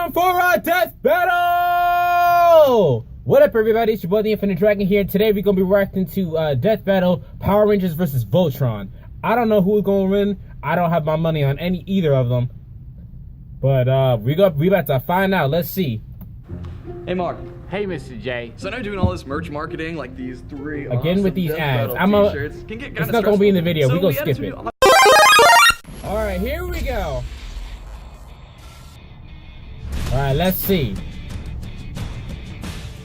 time for a death battle! What up, everybody? It's your boy, the Infinite Dragon here. Today, we're going to be reacting to Death Battle, Power Rangers versus Voltron. I don't know who's going to win. I don't have my money on either of them. But we about to find out. Let's see. Hey, Mark. Hey, Mr. J. So I know doing all this merch marketing, like these three Again with these ads. T-shirts, can get it's not going to be in the video. So we're going to skip it. Alright, here we go. Alright, let's see.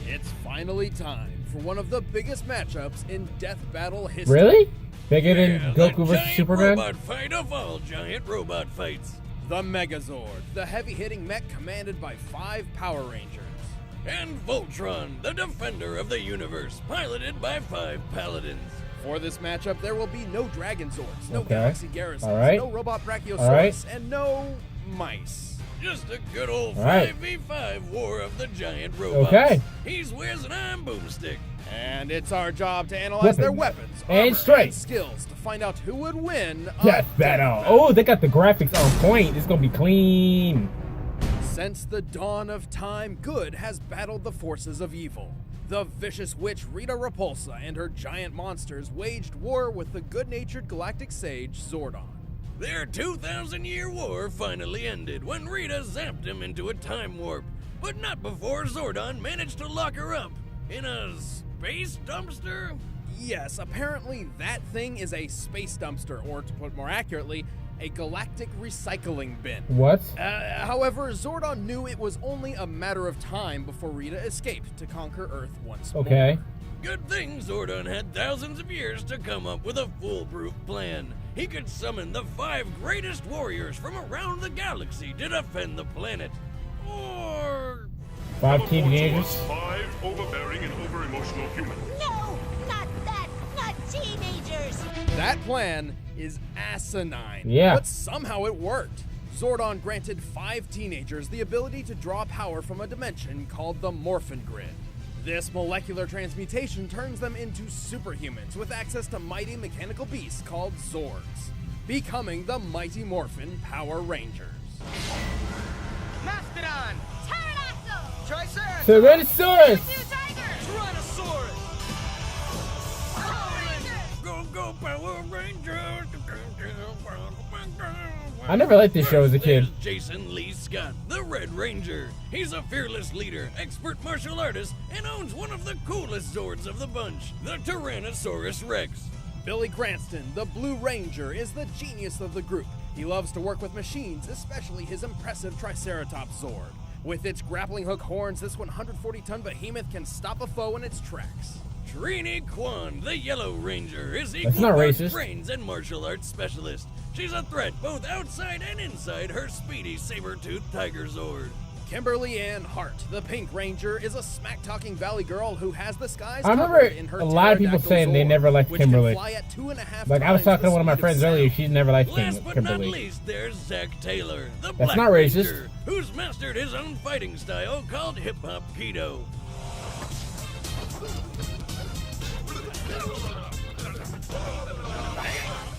It's finally time for one of the biggest matchups in Death Battle history. Really? Bigger than Goku versus Superman? Robot fight of all giant robot fights. The Megazord, the heavy-hitting mech commanded by 5 Power Rangers. And Voltron, the defender of the universe, piloted by 5 paladins. For this matchup, there will be no Dragon Zords, no Okay. Galaxy Garrisons, Right. no Robot Brachiosaurus, Right. and no mice. Just a good old Right. 5v5 war of the giant robots. Okay. He's Wiz and I'm Boomstick. And it's our job to analyze their weapons, And armor, strength. skills to find out who would win a Death Battle. Oh, they got the graphics on point. It's going to be clean. Since the dawn of time, good has battled the forces of evil. The vicious witch Rita Repulsa and her giant monsters waged war with the good-natured galactic sage Zordon. Their 2,000-year war finally ended when Rita zapped him into a time warp, but not before Zordon managed to lock her up in a space dumpster. Yes, apparently that thing is a space dumpster, or to put more accurately, a galactic recycling bin. What? However, Zordon knew it was only a matter of time before Rita escaped to conquer Earth once more. Okay. Good thing Zordon had thousands of years to come up with a foolproof plan. He could summon the 5 greatest warriors from around the galaxy to defend the planet. Or 5 teenagers. 5 overbearing and over-emotional humans. No, not that, not teenagers. That plan is asinine. Yeah. But somehow it worked. Zordon granted 5 teenagers the ability to draw power from a dimension called the Morphin Grid. This molecular transmutation turns them into superhumans with access to mighty mechanical beasts called Zords, becoming the Mighty Morphin Power Rangers. Mastodon! Pterodactyl! Triceratops! Tyrannosaurus! Two tigers! Tyrannosaurus! Power Rangers! Go Power Rangers! I never liked this show as a kid. There's Jason Lee Scott, the Red Ranger. He's a fearless leader, expert martial artist, and owns one of the coolest Zords of the bunch, the Tyrannosaurus Rex. Billy Cranston, the Blue Ranger, is the genius of the group. He loves to work with machines, especially his impressive Triceratops Zord. With its grappling hook horns, this 140-ton behemoth can stop a foe in its tracks. Trini Kwan, the Yellow Ranger, is That's equal not parts racist. brains and martial arts specialist. She's a threat both outside and inside her speedy saber-toothed Tiger Zord. Kimberly Ann Hart, the Pink Ranger, is a smack-talking valley girl who has the skies I remember covered in her a lot of people pterodactyl saying they Zord, never liked which can Kimberly. fly at 2.5 Like, I was times talking to the one of my speed friends sound. earlier. She never liked Last but Kimberly. not least, there's Zack Taylor, the That's Black not racist. Ranger, who's mastered his own fighting style called hip-hop keto.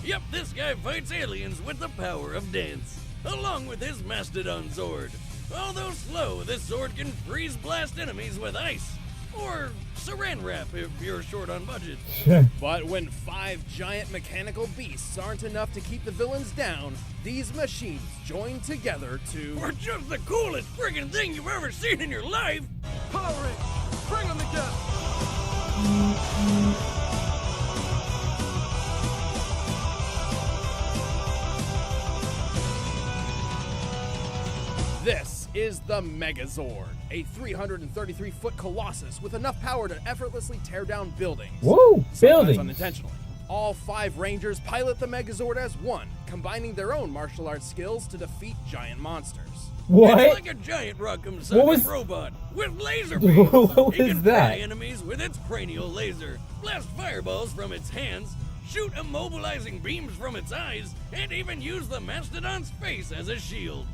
Yep, this guy fights aliens with the power of dance, along with his Mastodon Zord. Although slow, this Zord can freeze blast enemies with ice, or saran wrap if you're short on budget. But when 5 giant mechanical beasts aren't enough to keep the villains down, these machines join together to... For just the coolest friggin' thing you've ever seen in your life! Power Rangers! Bring them together! This is the Megazord, a 333-foot colossus with enough power to effortlessly tear down buildings. Woo! Sometimes Buildings! unintentionally. All 5 Rangers pilot the Megazord as one, combining their own martial arts skills to defeat giant monsters. It's What? like a giant rock'em What sock'em was- robot with laser beams. What It was can that? fry enemies with its cranial laser, blast fireballs from its hands, shoot immobilizing beams from its eyes, and even use the Mastodon's face as a shield.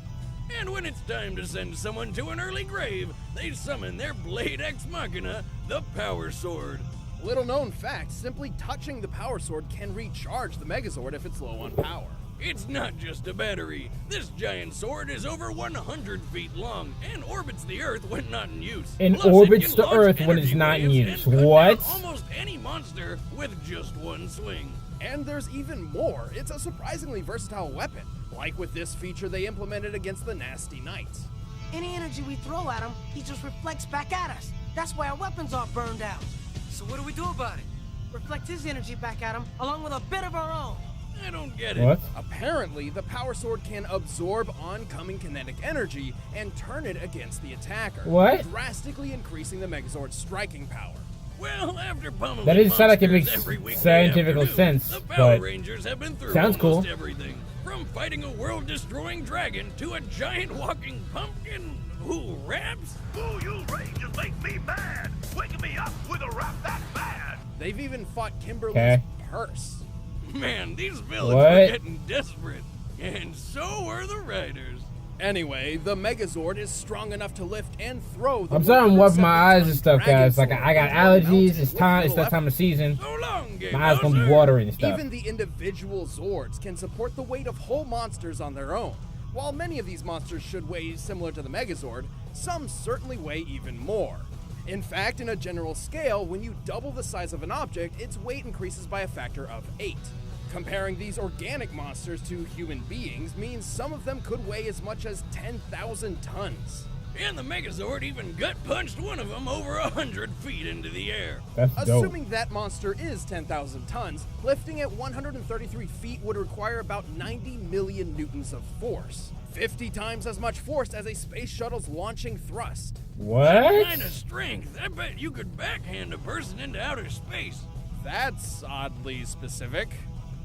And when it's time to send someone to an early grave, they summon their Blade Ex Machina, the Power Sword. Little known fact, simply touching the Power Sword can recharge the Megazord if it's low on power. It's not just a battery. This giant sword is over 100 feet long and orbits the Earth when not in use. And Plus, it orbits can the launch Earth when it's energy not in waves use. and cut What? down almost any monster with just one swing. And there's even more. It's a surprisingly versatile weapon, like with this feature they implemented against the Nasty Knights. Any energy we throw at him, he just reflects back at us. That's why our weapons are burned out. So what do we do about it? Reflect his energy back at him, along with a bit of our own. I don't get it. What? Apparently, the power sword can absorb oncoming kinetic energy and turn it against the attacker, What? drastically increasing the Megazord's striking power. Well, after pummeling That doesn't sound like it monsters makes every weekday scientific afternoon, sense, the Power but Rangers have been through sounds almost cool. everything. From fighting a world-destroying dragon to a giant walking pumpkin who raps. Ooh, you Rangers make me mad! Waking me up with a rap that bad! They've even fought Kimberly's Okay. purse. Man, these villains What? are getting desperate. And so are the riders. Anyway, the Megazord is strong enough to lift and throw the I'm starting to wipe my eyes and 107-ton stuff, guys. Like dragon I got sword into a mountain allergies. It's with time. It's little that time of season. So long, Game My eyes gonna be Bowser. watering and stuff. Even the individual Zords can support the weight of whole monsters on their own. While many of these monsters should weigh similar to the Megazord, some certainly weigh even more. In fact, in a general scale, when you double the size of an object, its weight increases by a factor of 8. Comparing these organic monsters to human beings means some of them could weigh as much as 10,000 tons. And the Megazord even gut-punched one of them over 100 feet into the air. That's dope. Assuming that monster is 10,000 tons, lifting at 133 feet would require about 90 million newtons of force. 50 times as much force as a space shuttle's launching thrust. What? Kind of strength. I bet you could backhand a person into outer space. That's oddly specific.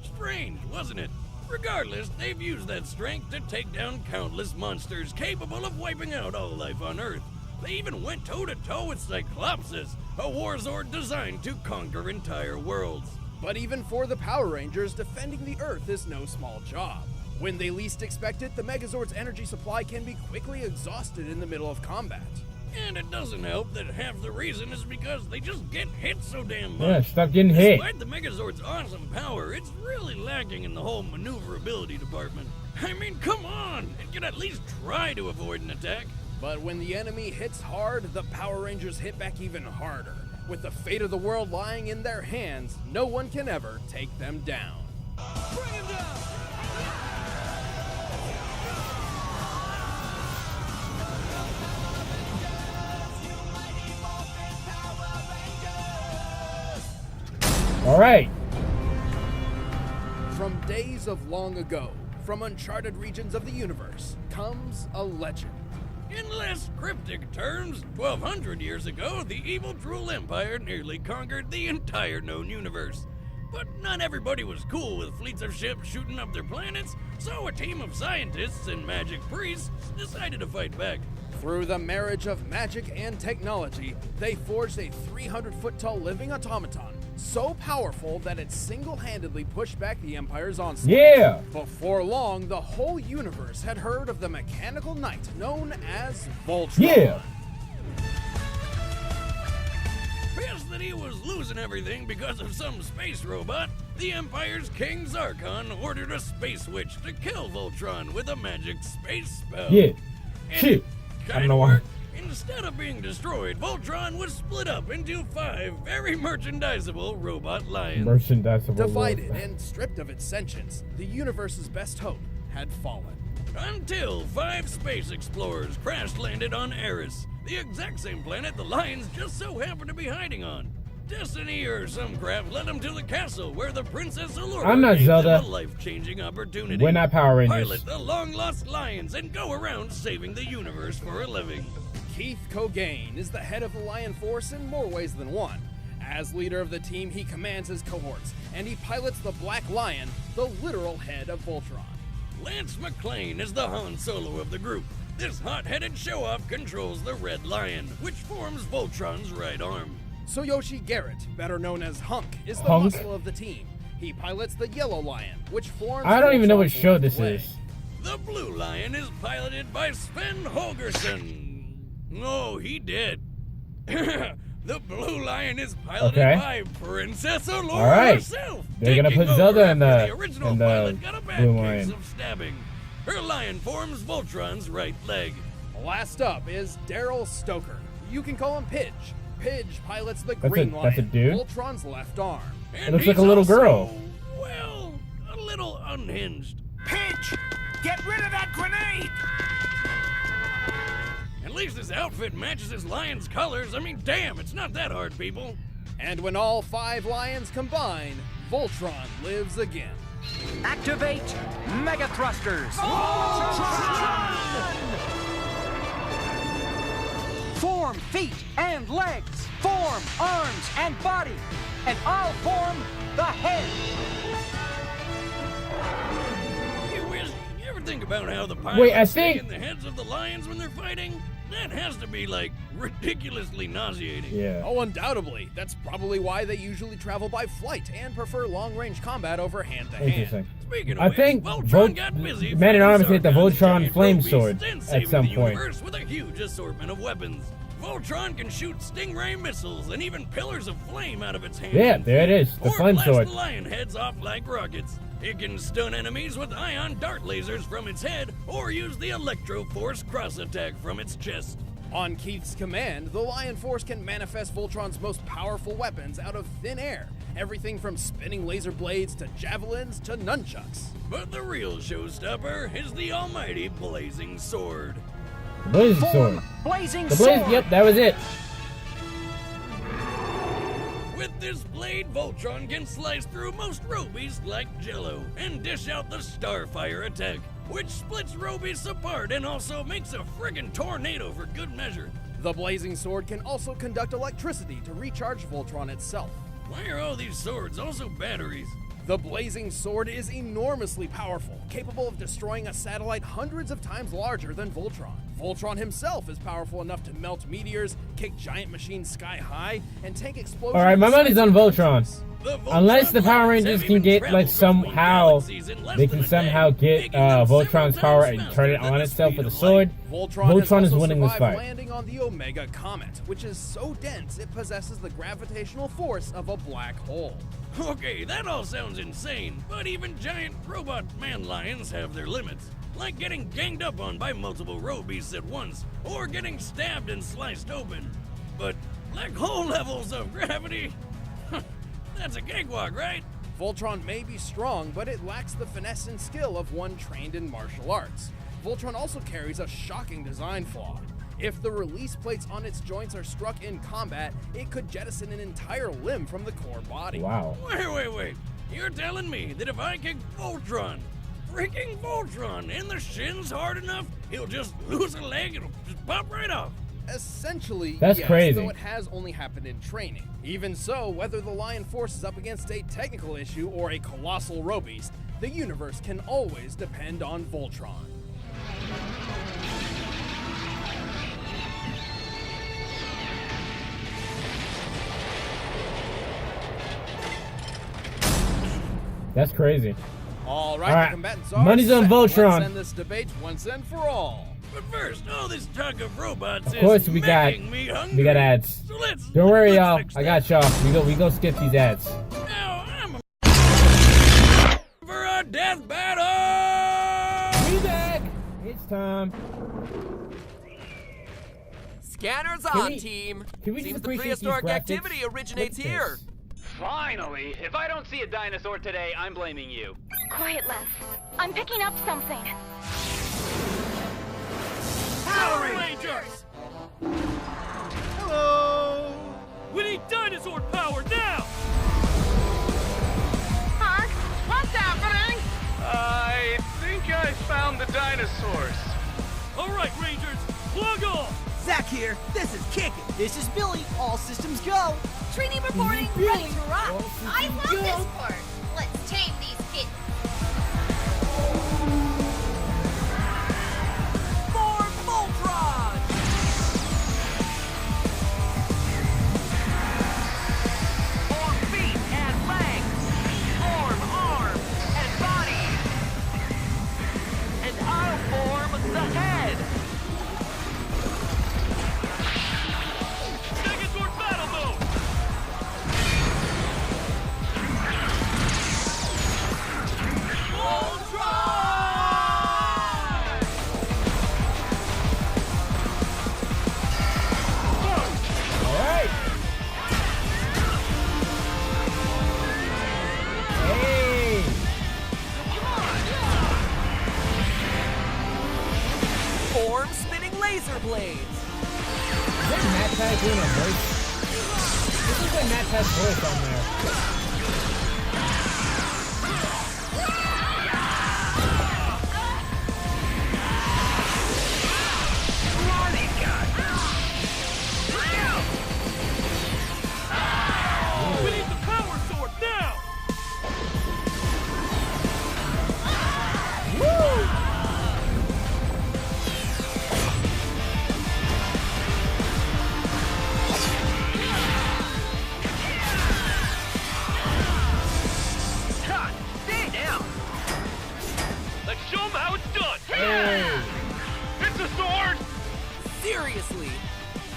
Strange, wasn't it? Regardless, they've used that strength to take down countless monsters capable of wiping out all life on Earth. They even went toe-to-toe with Cyclopsis, a Warzord designed to conquer entire worlds. But even for the Power Rangers, defending the Earth is no small job. When they least expect it, the Megazord's energy supply can be quickly exhausted in the middle of combat. And it doesn't help that half the reason is because they just get hit so damn Yeah, much. stop getting hit. Despite the Megazord's awesome power, it's really lacking in the whole maneuverability department. I mean, come on! It can at least try to avoid an attack. But when the enemy hits hard, the Power Rangers hit back even harder. With the fate of the world lying in their hands, no one can ever take them down. Bring him down! All right. From days of long ago, from uncharted regions of the universe, comes a legend. In less cryptic terms, 1,200 years ago, the evil Drool Empire nearly conquered the entire known universe. But not everybody was cool with fleets of ships shooting up their planets, so a team of scientists and magic priests decided to fight back. Through the marriage of magic and technology, they forged a 300-foot-tall living automaton, so powerful that it single-handedly pushed back the Empire's onslaught. Yeah. Before long, the whole universe had heard of the mechanical knight known as Voltron. Yeah. Pissed that he was losing everything because of some space robot, the Empire's King Zarkon ordered a space switch to kill Voltron with a magic space spell. Yeah. And Shit. it I don't kinda know why. worked. Instead of being destroyed, Voltron was split up into 5 very merchandisable robot lions. Merchandisable. Divided robot. and stripped of its sentience, the universe's best hope had fallen. Until 5 space explorers crash-landed on Eris, the exact same planet the lions just so happened to be hiding on. Destiny or some crap led them to the castle where the Princess Allura I'm not gave them Zelda. a life-changing opportunity. We're not Power Rangers. Pilot the long-lost lions and go around saving the universe for a living. Keith Cogain is the head of the Lion Force in more ways than one. As leader of the team, he commands his cohorts, and he pilots the Black Lion, the literal head of Voltron. Lance McClane is the Han Solo of the group. This hot-headed show-off controls the Red Lion, which forms Voltron's right arm. Tsuyoshi Garrett, better known as Hunk, is the Hunk? muscle of the team. He pilots the Yellow Lion, which forms I don't even know what Voltron's show left this leg. is. The Blue Lion is piloted by Sven Holgersson. Oh, he did. The blue lion is piloted by Princess Allura right. herself. They're gonna taking put Zelda over in the- after original in the pilot got a bad blue case lion. of stabbing. Her lion forms Voltron's right leg. Last up is Daryl Stoker. You can call him Pidge. Pidge pilots the That's Green a Lion, dude? Voltron's left arm. And looks like he's a little also, girl. Well, a little unhinged. Pitch! Get rid of that grenade! At least his outfit matches his lion's colors. I mean, damn, it's not that hard, people. And when all 5 lions combine, Voltron lives again. Activate Mega Thrusters! Form feet and legs, form arms and body, and I'll form the head. Hey, Wiz, you ever think about how the pilots Wait, I stay think- in the heads of the lions when they're fighting? That has to be, like, ridiculously nauseating. Yeah. Oh, undoubtedly. That's probably why they usually travel by flight and prefer long-range combat over hand-to-hand. Interesting. Speaking of I which, think Voltron got busy Man at Arms hit the fighting Sargon's Voltron giant flame rubies sword and at saving some the point. universe with a huge assortment of weapons. Voltron can shoot stingray missiles and even pillars of flame out of its hands. Yeah, there it is, the or flame blast sword. the lion heads off like rockets. It can stun enemies with ion dart lasers from its head or use the Electro Force cross attack from its chest. On Keith's command, the Lion Force can manifest Voltron's most powerful weapons out of thin air. Everything from spinning laser blades to javelins to nunchucks. But the real showstopper is the almighty Blazing Sword. The blazing sword. Blazing The blaze. sword. Yep, that was it. With this blade, Voltron can slice through most rubies like jello and dish out the Starfire attack, which splits rubies apart and also makes a friggin' tornado for good measure. The Blazing Sword can also conduct electricity to recharge Voltron itself. Why are all these swords also batteries? The Blazing Sword is enormously powerful, capable of destroying a satellite hundreds of times larger than Voltron. Voltron himself is powerful enough to melt meteors, kick giant machines sky high, and tank explosions. All right, my money's on Voltron. The Voltron Unless the Power lines Rangers have can even get traveled like between somehow galaxies in less they than can a somehow day, get making them Voltron's several power times and turn it faster on than the itself speed with a of sword. light. Voltron is has also winning this survived fight. landing on the Omega Comet, which is so dense it possesses the gravitational force of a black hole. Okay, that all sounds insane, but even giant robot man lions have their limits. Like getting ganged up on by multiple robeasts at once, or getting stabbed and sliced open. But black hole levels of gravity? That's a cakewalk, right? Voltron may be strong, but it lacks the finesse and skill of one trained in martial arts. Voltron also carries a shocking design flaw. If the release plates on its joints are struck in combat, it could jettison an entire limb from the core body. Wow. Wait. You're telling me that if I kick Voltron, freaking Voltron, in the shins hard enough, he'll just lose a leg, it'll just pop right off? Essentially, That's yes, crazy. though it has only happened in training. Even so, whether the Lion Force is up against a technical issue or a colossal robeast, the universe can always depend on Voltron. That's crazy. All All right, right, the combatants are money's on set. Voltron. Let's end this debate once and for all. But first, all this talk of robots Of course is we got making me hungry. ads. So let's, Don't worry, let's y'all. fix I that. got y'all. We go skip these ads. Now I'm a for a death battle. We back. It's time. Scanners Can on, we- team. can we just Seems the appreciate prehistoric these graphics? activity originates Look at here. this. Finally! If I don't see a dinosaur today, I'm blaming you. Quiet, Les. I'm picking up something. Power Rangers! Hello! We need dinosaur power now! Huh? What's happening? I think I found the dinosaurs. All right, Rangers, plug off! Zach here. This is Kickin'. This is Billy. All systems go. Trini reporting, ready to rock. I love this part. Let's tame these kittens. For Voltron! Form feet and legs. Form arms and body. And I'll form the head. Megazord battle mode! laser blades. Is that Matt Tag doing a voice? This is like Matt Tag's voice on there. We need the power sword now! Cut! Stay down! Let's show them how it's done! Hey. It's a sword! Seriously,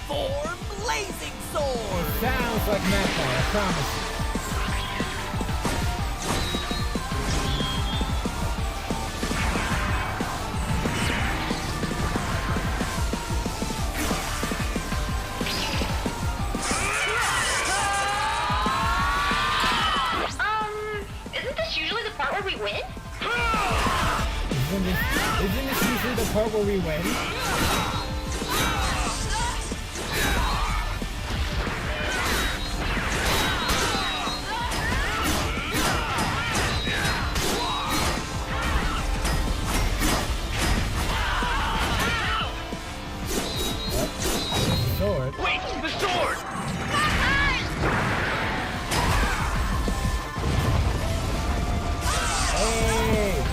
form blazing sword. Sounds like Matt Tag, I promise you. Isn't this usually the part where we win? Isn't this usually the part where we win? Sword. Wait! The sword!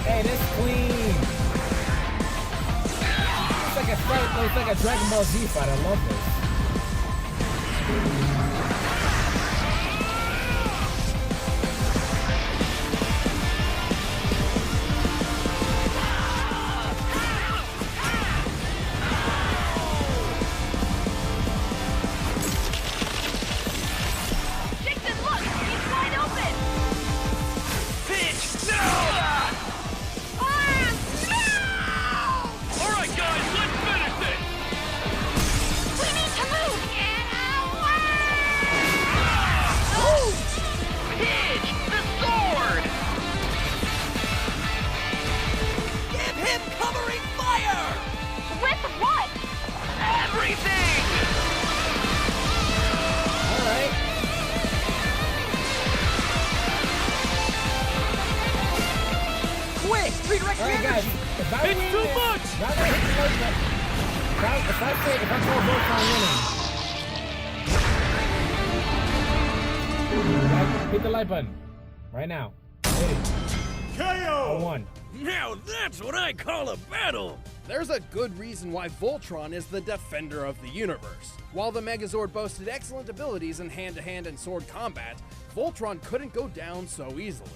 Hey, that's clean. It's like a fight. It's like a Dragon Ball Z fight. I love this. Dixon, look! He's wide open! Pitch! No! Alright guys, let's finish this! We need to move! Get away! Pitch! The sword! Give him covering fire. With what? Everything! All right. Quick, redirect All your right, guys. energy. If I It's win too this, much! if I hit the like button, if I call Voltron winning, hit the like button right now. Hit it. I KO! won. Now that's what I call a battle! There's a good reason why Voltron is the defender of the universe. While the Megazord boasted excellent abilities in hand-to-hand and sword combat, Voltron couldn't go down so easily.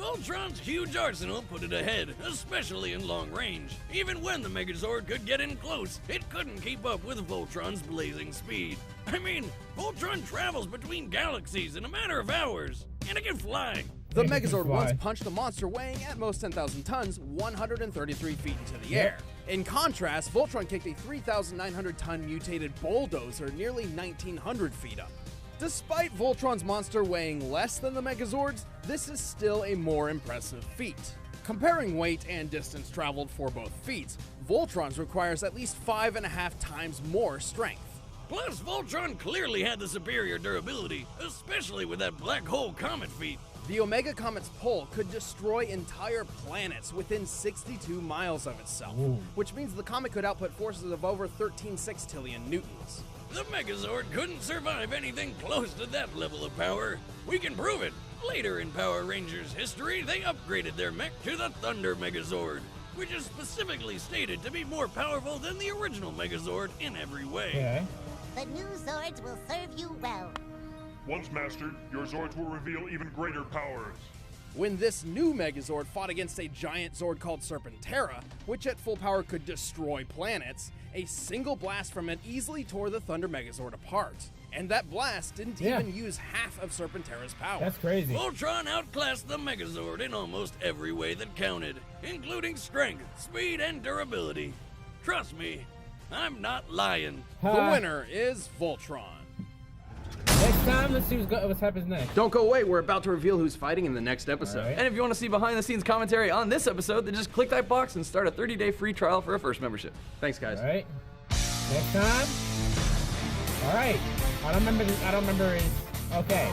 Voltron's huge arsenal put it ahead, especially in long range. Even when the Megazord could get in close, it couldn't keep up with Voltron's blazing speed. I mean, Voltron travels between galaxies in a matter of hours, and it can fly. The It can Megazord fly. once punched a monster weighing at most 10,000 tons 133 feet into the Yep. air. In contrast, Voltron kicked a 3,900-ton mutated bulldozer nearly 1,900 feet up. Despite Voltron's monster weighing less than the Megazord's, this is still a more impressive feat. Comparing weight and distance traveled for both feats, Voltron's requires at least 5.5 times more strength. Plus, Voltron clearly had the superior durability, especially with that black hole comet feat. The Omega Comet's pull could destroy entire planets within 62 miles of itself, which means the comet could output forces of over 13 sextillion newtons. The Megazord couldn't survive anything close to that level of power. We can prove it. Later in Power Rangers history, they upgraded their mech to the Thunder Megazord, which is specifically stated to be more powerful than the original Megazord in every way. Okay. The new Zords will serve you well. Once mastered, your Zords will reveal even greater powers. When this new Megazord fought against a giant Zord called Serpentera, which at full power could destroy planets, a single blast from it easily tore the Thunder Megazord apart. And that blast didn't even use half of Serpentera's power. That's crazy. Voltron outclassed the Megazord in almost every way that counted, including strength, speed, and durability. Trust me, I'm not lying. The winner is Voltron. Next time, let's see what happens next. Don't go away, we're about to reveal who's fighting in the next episode. All right. And if you want to see behind the scenes commentary on this episode, then just click that box and start a 30-day free trial for a first membership. Thanks, guys. All right. Next time. All right. I don't remember his. Okay.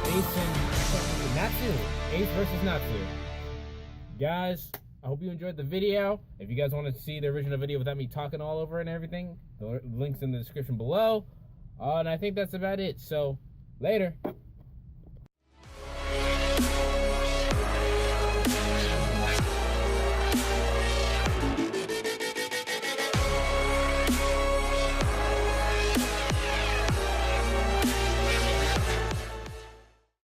Ace and Natsu. Ace versus Natsu. Guys, I hope you enjoyed the video. If you guys want to see the original video without me talking all over and everything, the link's in the description below. And I think that's about it. So, later.